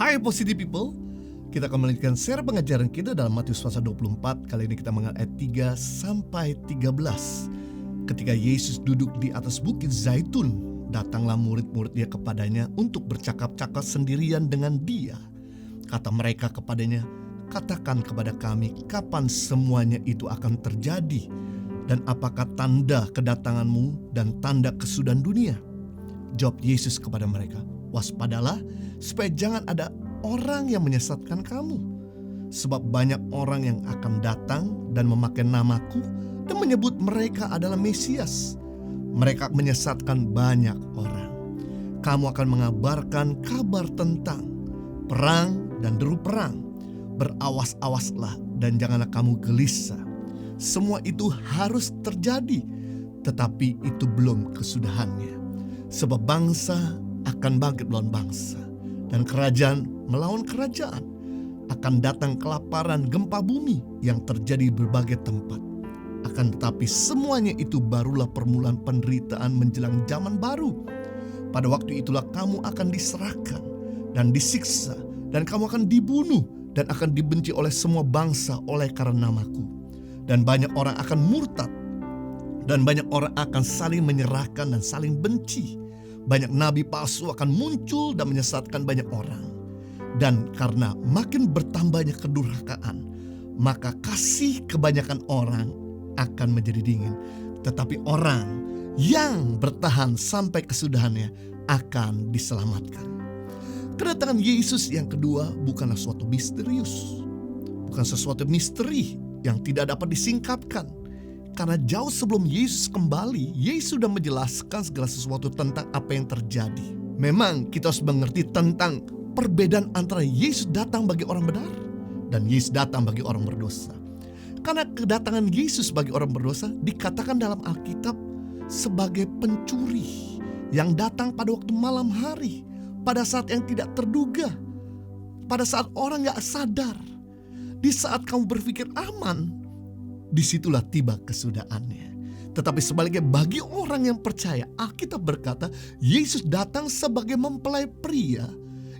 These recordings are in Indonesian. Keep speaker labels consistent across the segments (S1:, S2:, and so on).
S1: Hai Positive People, kita akan melanjutkan seri pengajaran kita dalam Matius pasal 24. Kali ini kita mengenal ayat 3 sampai 13. Ketika Yesus duduk di atas bukit Zaitun, datanglah murid-murid-Dia kepadanya untuk bercakap-cakap sendirian dengan Dia. Kata mereka kepadanya, "Katakan kepada kami kapan semuanya itu akan terjadi, dan apakah tanda kedatanganmu dan tanda kesudahan dunia?" Jawab Yesus kepada mereka, "Waspadalah supaya jangan ada orang yang menyesatkan kamu. Sebab banyak orang yang akan datang dan memakai namaku dan menyebut mereka adalah Mesias. Mereka menyesatkan banyak orang. Kamu akan mengabarkan kabar tentang perang dan deru perang. Berawas-awaslah dan janganlah kamu gelisah. Semua itu harus terjadi, tetapi itu belum kesudahannya. Sebab bangsa akan bangkit melawan bangsa, dan kerajaan melawan kerajaan. Akan datang kelaparan, gempa bumi yang terjadi di berbagai tempat. Akan tetapi semuanya itu barulah permulaan penderitaan menjelang zaman baru. Pada waktu itulah kamu akan diserahkan dan disiksa, dan kamu akan dibunuh dan akan dibenci oleh semua bangsa oleh karena namaku. Dan banyak orang akan murtad, dan banyak orang akan saling menyerahkan dan saling benci. Banyak nabi palsu akan muncul dan menyesatkan banyak orang. Dan karena makin bertambahnya kedurhakaan, maka kasih kebanyakan orang akan menjadi dingin. Tetapi orang yang bertahan sampai kesudahannya akan diselamatkan." Kedatangan Yesus yang kedua bukanlah suatu misterius. Bukan sesuatu misteri yang tidak dapat disingkapkan. Karena jauh sebelum Yesus kembali, Yesus sudah menjelaskan segala sesuatu tentang apa yang terjadi. Memang kita harus mengerti tentang perbedaan antara Yesus datang bagi orang benar dan Yesus datang bagi orang berdosa. Karena kedatangan Yesus bagi orang berdosa dikatakan dalam Alkitab sebagai pencuri yang datang pada waktu malam hari, pada saat yang tidak terduga, pada saat orang gak sadar. Di saat kamu berpikir aman, disitulah tiba kesudahannya. Tetapi sebaliknya bagi orang yang percaya, Alkitab berkata Yesus datang sebagai mempelai pria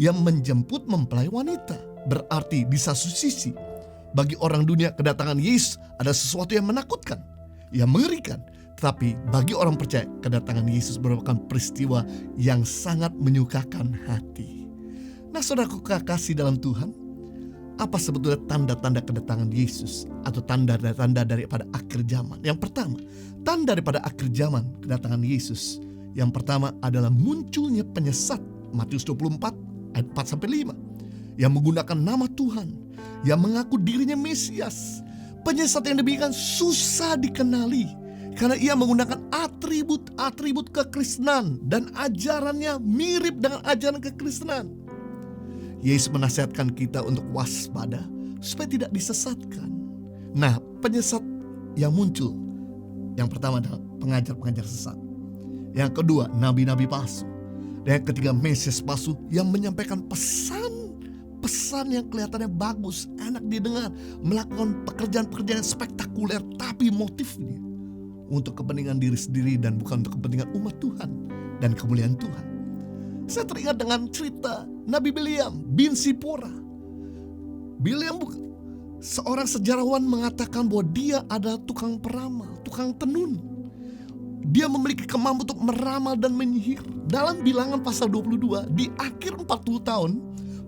S1: yang menjemput mempelai wanita. Berarti di satu sisi bagi orang dunia kedatangan Yesus ada sesuatu yang menakutkan, yang mengerikan. Tetapi bagi orang percaya kedatangan Yesus merupakan peristiwa yang sangat menyukakan hati. Nah saudaraku kekasih dalam Tuhan, apa sebetulnya tanda-tanda kedatangan Yesus atau tanda-tanda daripada akhir zaman? Yang pertama, tanda daripada akhir zaman kedatangan Yesus. Yang pertama adalah munculnya penyesat. Matius 24 ayat 4-5. Yang menggunakan nama Tuhan, yang mengaku dirinya Mesias. Penyesat yang demikian susah dikenali karena ia menggunakan atribut-atribut kekristenan dan ajarannya mirip dengan ajaran kekristenan. Yesus menasihatkan kita untuk waspada supaya tidak disesatkan. Nah, penyesat yang muncul, yang pertama adalah pengajar-pengajar sesat. Yang kedua, nabi-nabi palsu. Dan yang ketiga, Mesias palsu yang menyampaikan pesan yang kelihatannya bagus, enak didengar, melakukan pekerjaan-pekerjaan spektakuler, tapi motifnya untuk kepentingan diri sendiri dan bukan untuk kepentingan umat Tuhan dan kemuliaan Tuhan. Saya teringat dengan cerita Nabi Bileam bin Sipora. Bileam seorang sejarawan mengatakan bahwa dia adalah tukang peramal, tukang tenun. Dia memiliki kemampuan untuk meramal dan menyihir. Dalam Bilangan pasal 22, di akhir 40 tahun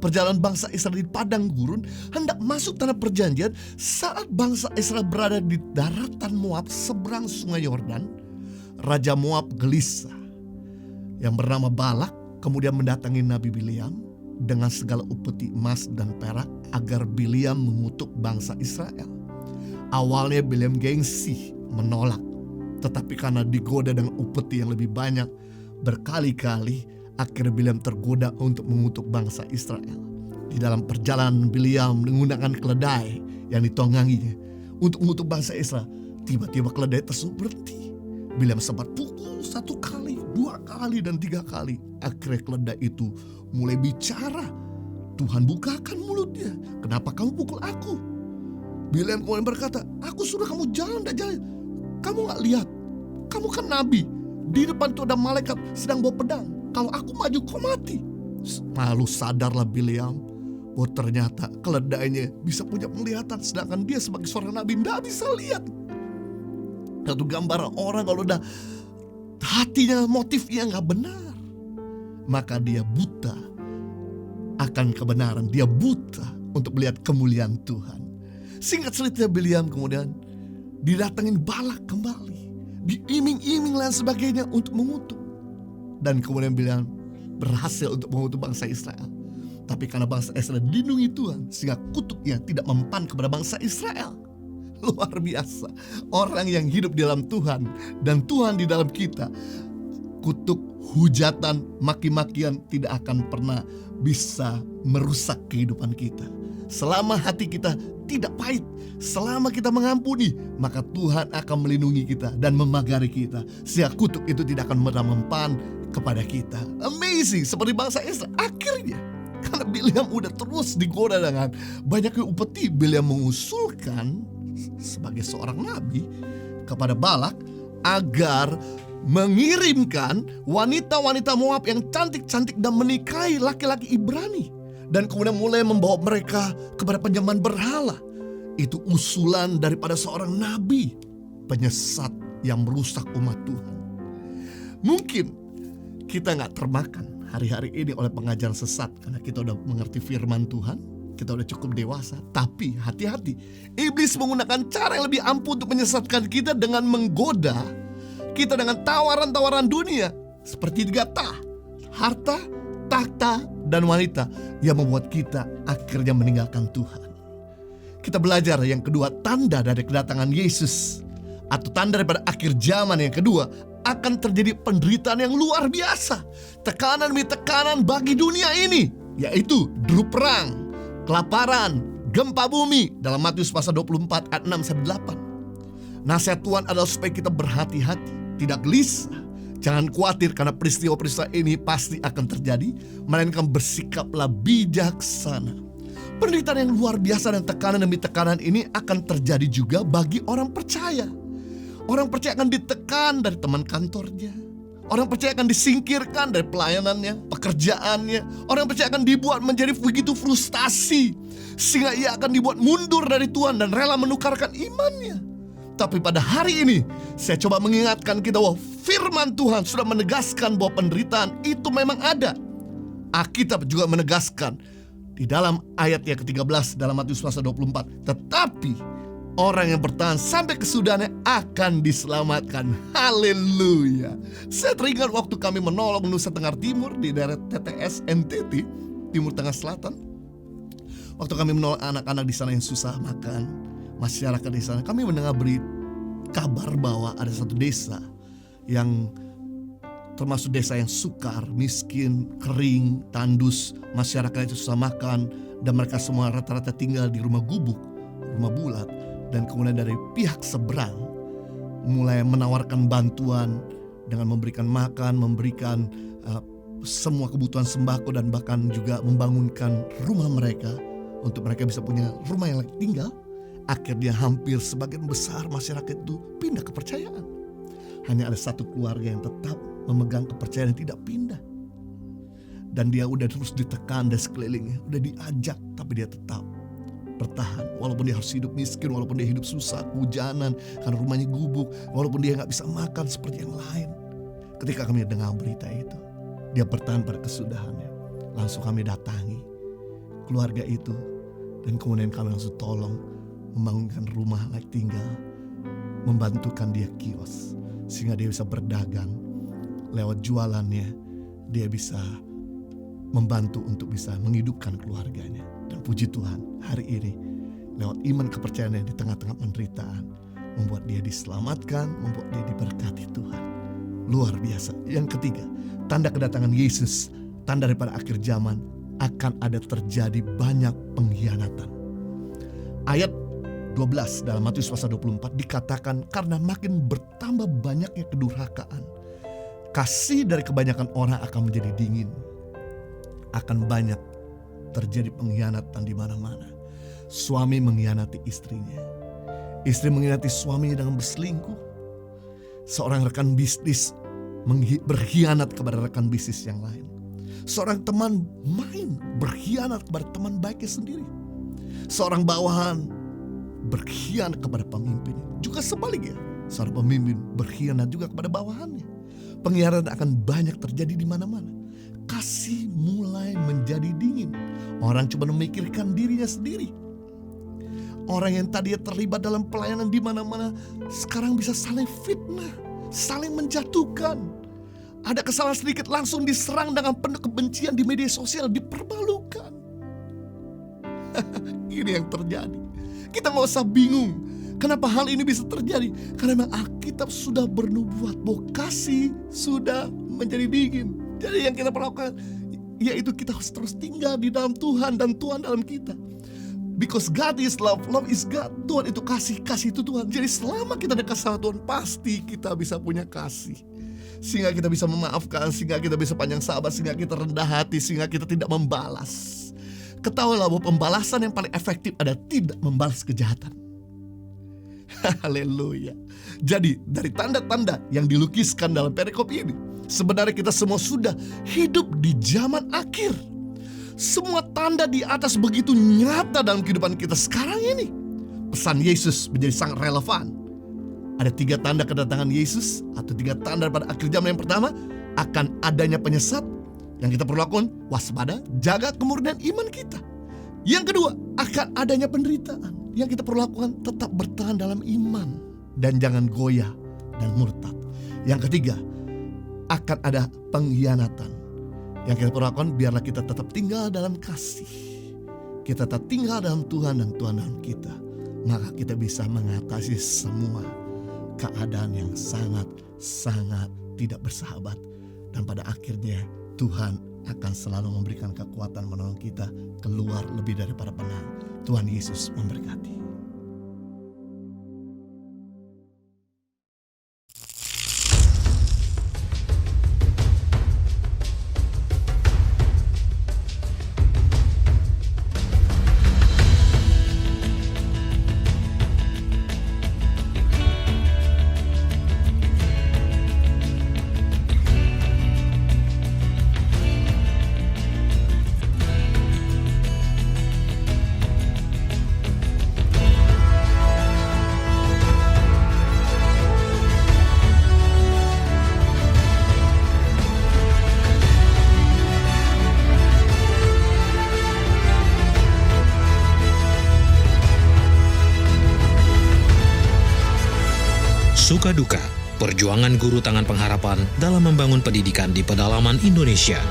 S1: perjalanan bangsa Israel di padang gurun hendak masuk tanah perjanjian, saat bangsa Israel berada di daratan Moab seberang sungai Yordan, Raja Moab gelisah yang bernama Balak kemudian mendatangi Nabi Bileam dengan segala upeti emas dan perak agar Bileam mengutuk bangsa Israel. Awalnya Bileam gengsi menolak, tetapi karena digoda dengan upeti yang lebih banyak berkali-kali, akhirnya Bileam tergoda untuk mengutuk bangsa Israel. Di dalam perjalanan Bileam menggunakan keledai yang ditungganginya untuk mengutuk bangsa Israel. Tiba-tiba keledai tersebut berhenti. Bileam sempat pukul 1 kali, 2 kali, dan 3 kali. Akhirnya keledai itu mulai bicara. "Tuhan bukakan mulutnya. Kenapa kamu pukul aku?" Bileam kemudian berkata, "Aku suruh kamu jalan, tidak jalan. Kamu gak lihat? Kamu kan nabi. Di depan itu ada malaikat sedang bawa pedang. Kalau aku maju kau mati." Lalu sadarlah Bileam bahwa ternyata keledainya bisa punya penglihatan, sedangkan dia sebagai seorang nabi tidak bisa lihat. Satu gambaran orang kalau udah hatinya, motifnya gak benar, maka dia buta akan kebenaran. Dia buta untuk melihat kemuliaan Tuhan. Singkat cerita, Bileam kemudian didatengin Balak kembali, diiming-iming dan sebagainya untuk mengutuk. Dan kemudian Bileam berhasil untuk mengutuk bangsa Israel. Tapi karena bangsa Israel dilindungi Tuhan, sehingga kutuknya tidak mempan kepada bangsa Israel. Luar biasa. Orang yang hidup di dalam Tuhan dan Tuhan di dalam kita, kutuk, hujatan, maki-makian tidak akan pernah bisa merusak kehidupan kita. Selama hati kita tidak pahit, selama kita mengampuni, maka Tuhan akan melindungi kita dan memagari kita, sehingga kutuk itu tidak akan pernah mempan kepada kita. Amazing, seperti bangsa Israel. Akhirnya karena Bileam udah terus digoda dengan banyaknya upeti, Bileam mengusulkan sebagai seorang nabi kepada Balak agar mengirimkan wanita-wanita Moab yang cantik-cantik dan menikahi laki-laki Ibrani, dan kemudian mulai membawa mereka kepada penyembahan berhala. Itu usulan daripada seorang nabi penyesat yang merusak umat Tuhan. Mungkin kita gak termakan hari-hari ini oleh pengajaran sesat karena kita udah mengerti firman Tuhan, kita udah cukup dewasa. Tapi hati-hati, iblis menggunakan cara yang lebih ampuh untuk menyesatkan kita dengan menggoda kita dengan tawaran-tawaran dunia seperti gata, harta, takhta, dan wanita yang membuat kita akhirnya meninggalkan Tuhan. Kita belajar yang kedua, tanda dari kedatangan Yesus atau tanda daripada akhir zaman yang kedua, akan terjadi penderitaan yang luar biasa. Tekanan demi tekanan bagi dunia ini, yaitu deru perang, kelaparan, gempa bumi dalam Matius pasal 24 ayat 6-8. Nasihat Tuhan adalah supaya kita berhati-hati, tidak gelisah. Jangan khawatir karena peristiwa-peristiwa ini pasti akan terjadi, melainkan bersikaplah bijaksana. Penderitaan yang luar biasa dan tekanan demi tekanan ini akan terjadi juga bagi orang percaya. Orang percaya akan ditekan dari teman kantornya. Orang percaya akan disingkirkan dari pelayanannya, pekerjaannya. Orang percaya akan dibuat menjadi begitu frustasi, sehingga ia akan dibuat mundur dari Tuhan dan rela menukarkan imannya. Tapi pada hari ini, saya coba mengingatkan kita bahwa firman Tuhan sudah menegaskan bahwa penderitaan itu memang ada. Alkitab juga menegaskan di dalam ayat yang ke-13 dalam Matius pasal 24. Tetapi orang yang bertahan sampai kesudahannya akan diselamatkan. Haleluya. Saya teringat waktu kami menolong Nusa Tenggara Timur di daerah TTS NTT, Timur Tengah Selatan. Waktu kami menolong anak-anak di sana yang susah makan, masyarakat di sana, kami mendengar kabar bahwa ada satu desa yang termasuk desa yang sukar, miskin, kering, tandus, masyarakat itu susah makan, dan mereka semua rata-rata tinggal di rumah gubuk, rumah bulat. Dan kemudian dari pihak seberang mulai menawarkan bantuan dengan memberikan makan, memberikan semua kebutuhan sembako, dan bahkan juga membangunkan rumah mereka untuk mereka bisa punya rumah yang layak tinggal. Akhirnya hampir sebagian besar masyarakat itu pindah kepercayaan. Hanya ada satu keluarga yang tetap memegang kepercayaan yang tidak pindah. Dan dia udah terus ditekan dari sekelilingnya, udah diajak, tapi dia tetap bertahan. Walaupun dia harus hidup miskin, walaupun dia hidup susah, kehujanan, karena rumahnya gubuk, walaupun dia gak bisa makan seperti yang lain. Ketika kami dengar berita itu, dia bertahan pada kesudahannya. Langsung kami datangi keluarga itu, dan kemudian kami langsung tolong membangunkan rumah layak tinggal, membantukan dia kios, sehingga dia bisa berdagang. Lewat jualannya, dia bisa membantu untuk bisa menghidupkan keluarganya. Dan puji Tuhan, hari ini lewat iman kepercayaannya di tengah-tengah penderitaan, membuat dia diselamatkan, membuat dia diberkati Tuhan. Luar biasa. Yang ketiga, tanda kedatangan Yesus, tanda daripada akhir zaman, akan ada terjadi banyak pengkhianatan. Ayat 12 dalam Matius pasal 24 dikatakan, karena makin bertambah banyaknya kedurhakaan, kasih dari kebanyakan orang akan menjadi dingin. Akan banyak terjadi pengkhianatan di mana-mana. Suami mengkhianati istrinya, istri mengkhianati suaminya dengan berselingkuh. Seorang rekan bisnis berkhianat kepada rekan bisnis yang lain. Seorang teman main berkhianat kepada teman baiknya sendiri. Seorang bawahan berkhianat kepada pemimpinnya. Juga sebaliknya, seorang pemimpin berkhianat juga kepada bawahannya. Pengkhianatan akan banyak terjadi di mana-mana. Kasih mulai menjadi dingin. Orang cuma memikirkan dirinya sendiri. Orang yang tadinya terlibat dalam pelayanan di mana-mana sekarang bisa saling fitnah, saling menjatuhkan. Ada kesalahan sedikit langsung diserang dengan penuh kebencian di media sosial, dipermalukan. Ini yang terjadi. Kita gak usah bingung kenapa hal ini bisa terjadi. Karena memang Alkitab sudah bernubuat bahwa kasih sudah menjadi dingin. Jadi yang kita perlakukan yaitu kita harus terus tinggal di dalam Tuhan dan Tuhan dalam kita. Because God is love, love is God. Tuhan itu kasih, kasih itu Tuhan. Jadi selama kita dekat sama Tuhan, pasti kita bisa punya kasih. Sehingga kita bisa memaafkan, sehingga kita bisa panjang sabar, sehingga kita rendah hati, sehingga kita tidak membalas. Ketahuilah bahwa pembalasan yang paling efektif adalah tidak membalas kejahatan. Haleluya. Jadi dari tanda-tanda yang dilukiskan dalam perikop ini, sebenarnya kita semua sudah hidup di zaman akhir. Semua tanda di atas begitu nyata dalam kehidupan kita sekarang ini. Pesan Yesus menjadi sangat relevan. Ada 3 tanda kedatangan Yesus atau 3 tanda pada akhir zaman. Yang pertama, akan adanya penyesat. Yang kita perlu lakukan, waspada, jaga kemurnian iman kita. Yang kedua, akan adanya penderitaan. Yang kita perlu lakukan, tetap bertahan dalam iman dan jangan goyah dan murtad. Yang ketiga, akan ada pengkhianatan. Yang kita perlu lakukan, biarlah kita tetap tinggal dalam kasih. Kita tetap tinggal dalam Tuhan dan Tuhan dalam kita. Maka kita bisa mengatasi semua keadaan yang sangat-sangat tidak bersahabat. Dan pada akhirnya Tuhan akan selalu memberikan kekuatan menolong kita keluar lebih daripada penang. Tuhan Yesus memberkati.
S2: Suka duka, perjuangan guru tangan pengharapan dalam membangun pendidikan di pedalaman Indonesia.